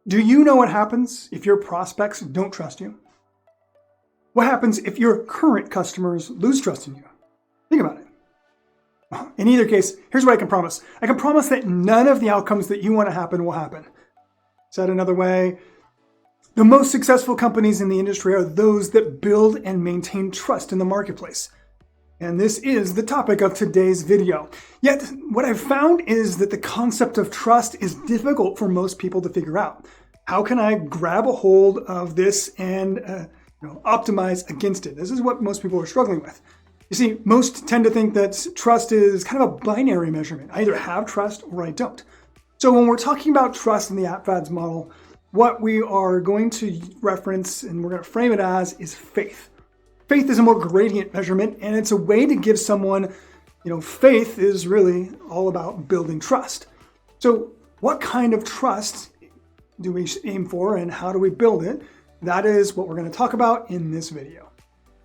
Do you know what happens if your prospects don't trust you? What happens if your current customers lose trust in you? Think about it. In either case, here's what I can promise. I can promise that none of the outcomes that you want to happen will happen. Said another way, the most successful companies in the industry are those that build and maintain trust in the marketplace. And this is the topic of today's video. Yet, what I've found is that the concept of trust is difficult for most people to figure out. How can I grab a hold of this and optimize against it? This is what most people are struggling with. You see, most tend to think that trust is kind of a binary measurement. I either have trust or I don't. So when we're talking about trust in the APFADS model, what we are going to reference and we're going to frame it as is faith. Faith is a more gradient measurement, and it's a way to give someone, faith is really all about building trust. So what kind of trust do we aim for and how do we build it? That is what we're going to talk about in this video.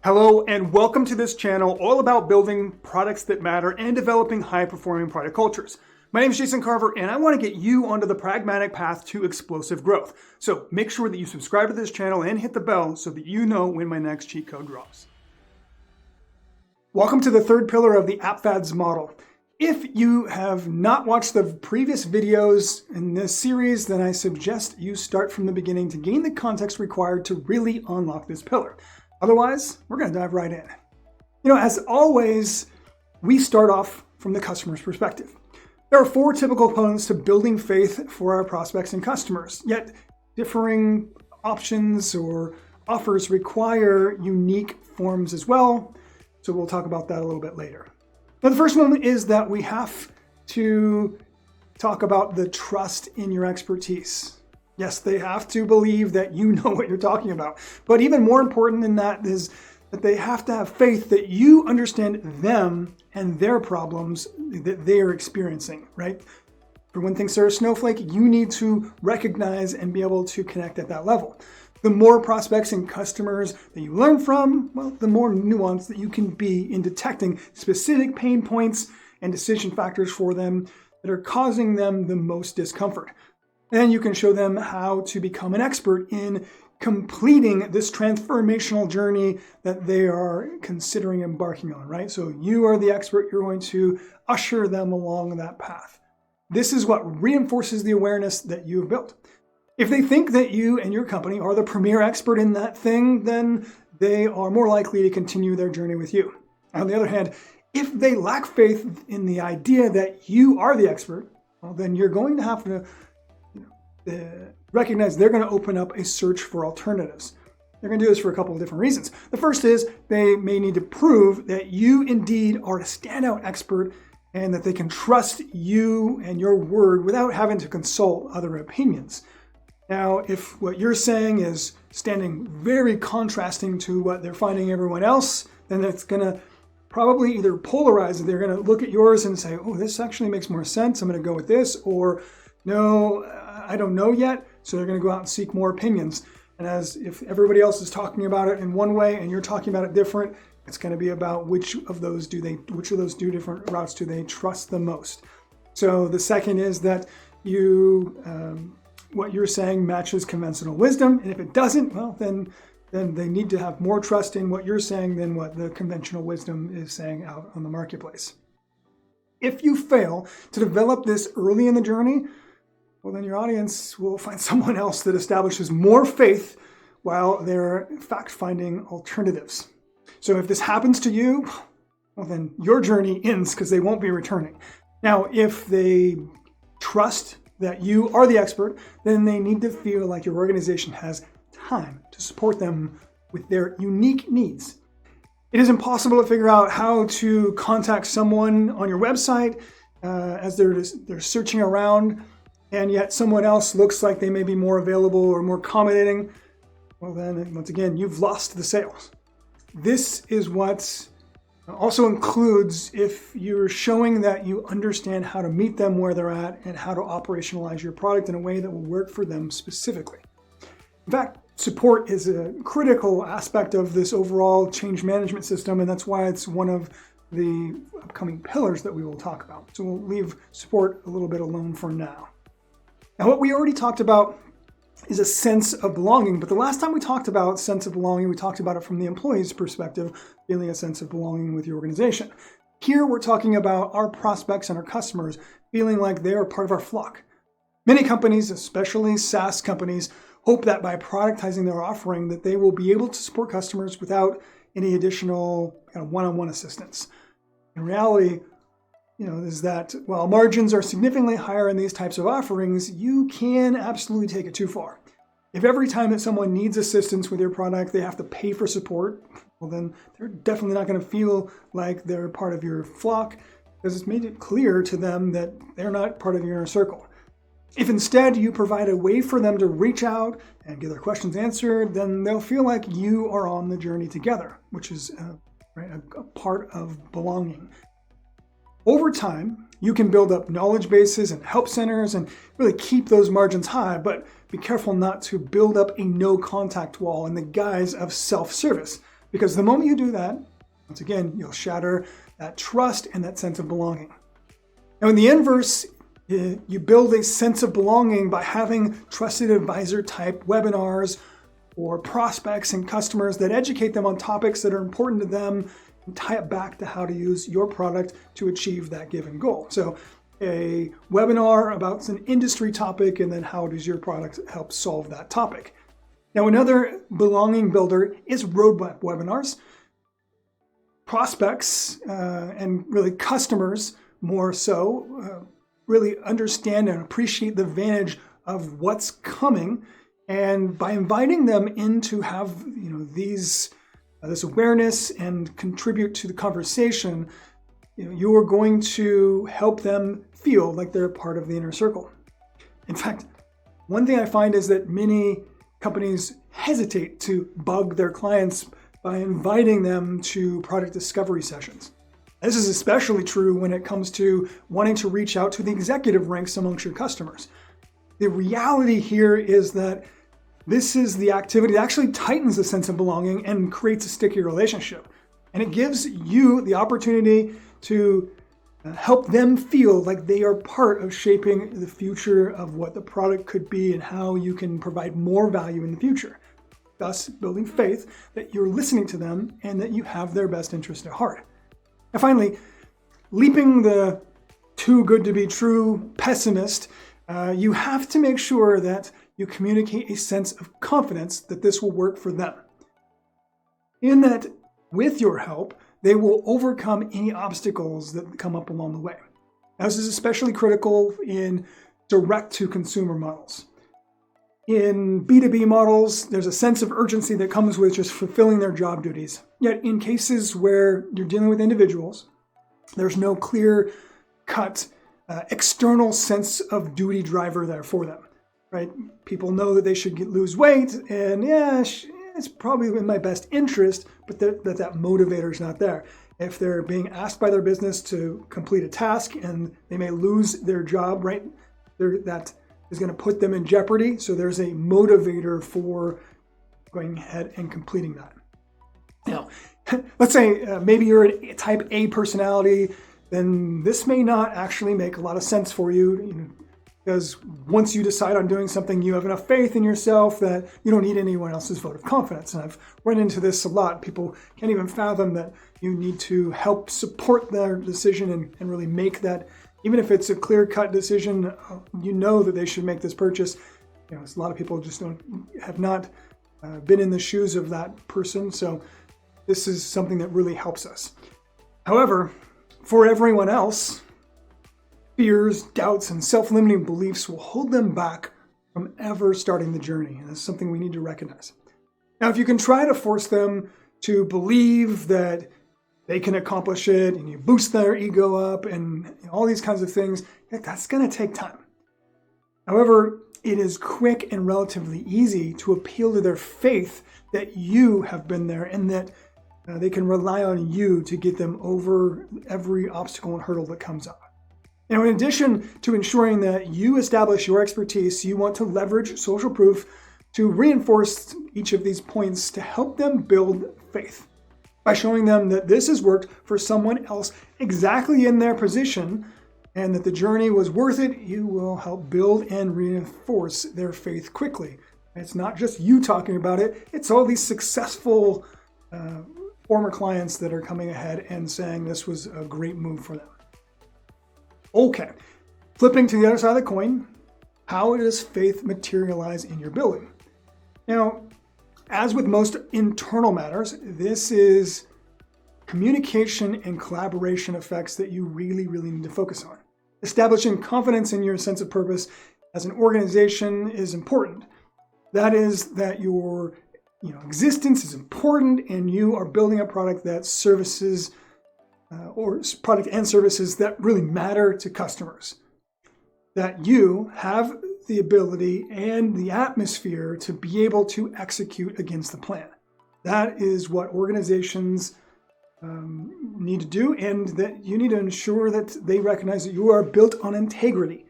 Hello and welcome to this channel all about building products that matter and developing high-performing product cultures. My name is Jason Carver and I want to get you onto the pragmatic path to explosive growth. So make sure that you subscribe to this channel and hit the bell so that you know when my next cheat code drops. Welcome to the third pillar of the APFADS model. If you have not watched the previous videos in this series, then I suggest you start from the beginning to gain the context required to really unlock this pillar. Otherwise, we're going to dive right in. As always, we start off from the customer's perspective. There are four typical components to building faith for our prospects and customers, yet differing options or offers require unique forms as well. So we'll talk about that a little bit later. Now, the first one is that we have to talk about the trust in your expertise. Yes, they have to believe that you know what you're talking about. But even more important than that is that they have to have faith that you understand them and their problems that they are experiencing, right? For when things are a snowflake, you need to recognize and be able to connect at that level. The more prospects and customers that you learn from, well, the more nuanced that you can be in detecting specific pain points and decision factors for them that are causing them the most discomfort. Then you can show them how to become an expert in completing this transformational journey that they are considering embarking on, right? So you are the expert, you're going to usher them along that path. This is what reinforces the awareness that you have built. If they think that you and your company are the premier expert in that thing, then they are more likely to continue their journey with you. On the other hand, if they lack faith in the idea that you are the expert, well, then you're going to have to recognize they're going to open up a search for alternatives. They're going to do this for a couple of different reasons. The first is they may need to prove that you indeed are a standout expert and that they can trust you and your word without having to consult other opinions. Now, if what you're saying is standing very contrasting to what they're finding everyone else, then that's going to probably either polarize. They're going to look at yours and say, oh, this actually makes more sense. I'm going to go with this. Or no, I don't know yet. So they're going to go out and seek more opinions. And as if everybody else is talking about it in one way and you're talking about it different, it's going to be about which of those two different routes do they trust the most. So the second is that what you're saying matches conventional wisdom. And if it doesn't, well, then they need to have more trust in what you're saying than what the conventional wisdom is saying out on the marketplace. If you fail to develop this early in the journey, well, then your audience will find someone else that establishes more faith while they're fact-finding alternatives. So if this happens to you, well, then your journey ends because they won't be returning. Now, if they trust that you are the expert, then they need to feel like your organization has time to support them with their unique needs. It is impossible to figure out how to contact someone on your website as they're searching around, and yet someone else looks like they may be more available or more accommodating. Well, then once again, you've lost the sales. This is what also includes if you're showing that you understand how to meet them where they're at and how to operationalize your product in a way that will work for them specifically. In fact, support is a critical aspect of this overall change management system, and that's why it's one of the upcoming pillars that we will talk about. So we'll leave support a little bit alone for now. Now, what we already talked about is a sense of belonging. But the last time we talked about sense of belonging, we talked about it from the employee's perspective, feeling a sense of belonging with your organization. Here we're talking about our prospects and our customers feeling like they are part of our flock. Many companies, especially SaaS companies, hope that by productizing their offering that they will be able to support customers without any additional one-on-one assistance. In reality, is that while margins are significantly higher in these types of offerings, you can absolutely take it too far. If every time that someone needs assistance with your product, they have to pay for support, well then they're definitely not going to feel like they're part of your flock because it's made it clear to them that they're not part of your inner circle. If instead you provide a way for them to reach out and get their questions answered, then they'll feel like you are on the journey together, which is a part of belonging. Over time, you can build up knowledge bases and help centers and really keep those margins high, but be careful not to build up a no contact wall in the guise of self-service, because the moment you do that, once again, you'll shatter that trust and that sense of belonging. Now, in the inverse, you build a sense of belonging by having trusted advisor type webinars or prospects and customers that educate them on topics that are important to them and tie it back to how to use your product to achieve that given goal. So a webinar about an industry topic, and then how does your product help solve that topic? Now, another belonging builder is roadmap webinars. Prospects and really customers more so really understand and appreciate the advantage of what's coming, and by inviting them in to have this awareness and contribute to the conversation, you are going to help them feel like they're part of the inner circle. In fact, one thing I find is that many companies hesitate to bug their clients by inviting them to product discovery sessions. This is especially true when it comes to wanting to reach out to the executive ranks amongst your customers. The reality here is that this is the activity that actually tightens the sense of belonging and creates a sticky relationship. And it gives you the opportunity to help them feel like they are part of shaping the future of what the product could be and how you can provide more value in the future. Thus, building faith that you're listening to them and that you have their best interest at heart. And finally, leaping the too good to be true pessimist, you have to make sure that you communicate a sense of confidence that this will work for them. In that, with your help, they will overcome any obstacles that come up along the way. Now, this is especially critical in direct-to-consumer models. In B2B models, there's a sense of urgency that comes with just fulfilling their job duties. Yet in cases where you're dealing with individuals, there's no clear-cut external sense of duty driver there for them. Right? People know that they should lose weight, and it's probably in my best interest, but that motivator is not there. If they're being asked by their business to complete a task and they may lose their job, right? That is going to put them in jeopardy. So there's a motivator for going ahead and completing that. Now, let's say maybe you're a type A personality, then this may not actually make a lot of sense for you. Because once you decide on doing something, you have enough faith in yourself that you don't need anyone else's vote of confidence. And I've run into this a lot. People can't even fathom that you need to help support their decision and really make that, even if it's a clear-cut decision, that they should make this purchase. A lot of people just have not been in the shoes of that person. So this is something that really helps us. However, for everyone else, fears, doubts, and self-limiting beliefs will hold them back from ever starting the journey. And that's something we need to recognize. Now, if you can try to force them to believe that they can accomplish it and you boost their ego up and all these kinds of things, that's going to take time. However, it is quick and relatively easy to appeal to their faith that you have been there and that they can rely on you to get them over every obstacle and hurdle that comes up. Now, in addition to ensuring that you establish your expertise, you want to leverage social proof to reinforce each of these points to help them build faith. By showing them that this has worked for someone else exactly in their position, and that the journey was worth it, you will help build and reinforce their faith quickly. It's not just you talking about it, it's all these successful former clients that are coming ahead and saying this was a great move for them. Okay, flipping to the other side of the coin, how does faith materialize in your building? Now, as with most internal matters, this is communication and collaboration effects that you really need to focus on. Establishing confidence in your sense of purpose as an organization is important. That is that your existence is important and you are building a product that services or product and services that really matter to customers. That you have the ability and the atmosphere to be able to execute against the plan. That is what organizations need to do, and that you need to ensure that they recognize that you are built on integrity.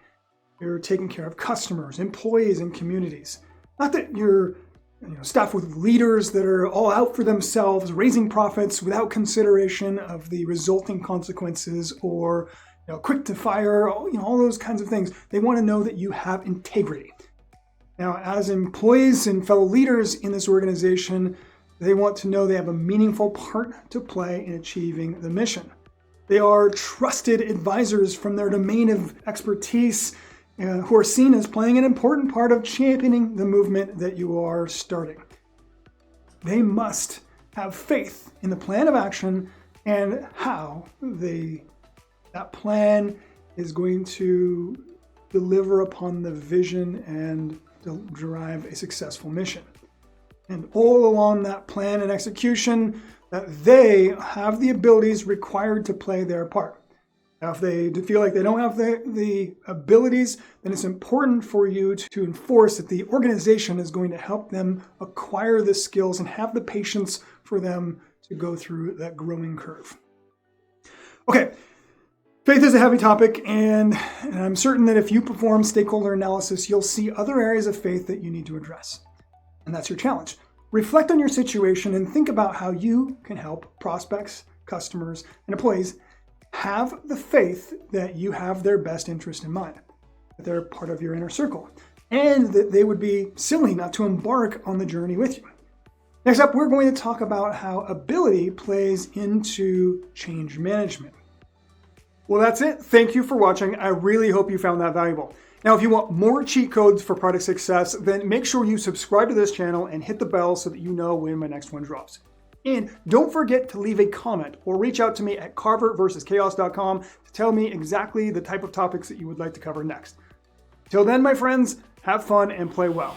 You're taking care of customers, employees, and communities. Not that you're staffed with leaders that are all out for themselves, raising profits without consideration of the resulting consequences, or quick to fire, all those kinds of things. They want to know that you have integrity. Now, as employees and fellow leaders in this organization, they want to know they have a meaningful part to play in achieving the mission. They are trusted advisors from their domain of expertise who are seen as playing an important part of championing the movement that you are starting. They must have faith in the plan of action and how that plan is going to deliver upon the vision and derive a successful mission. And all along that plan and execution, that they have the abilities required to play their part. Now, if they feel like they don't have the abilities, then it's important for you to enforce that the organization is going to help them acquire the skills and have the patience for them to go through that growing curve. Okay, faith is a heavy topic, and I'm certain that if you perform stakeholder analysis, you'll see other areas of faith that you need to address. And that's your challenge. Reflect on your situation and think about how you can help prospects, customers, and employees have the faith that you have their best interest in mind, that they're part of your inner circle, and that they would be silly not to embark on the journey with you. Next up, we're going to talk about how ability plays into change management. Well, that's it. Thank you for watching. I really hope you found that valuable. Now, if you want more cheat codes for product success, then make sure you subscribe to this channel and hit the bell so that you know when my next one drops. And don't forget to leave a comment or reach out to me at carverversuschaos.com to tell me exactly the type of topics that you would like to cover next. Till then, my friends, have fun and play well.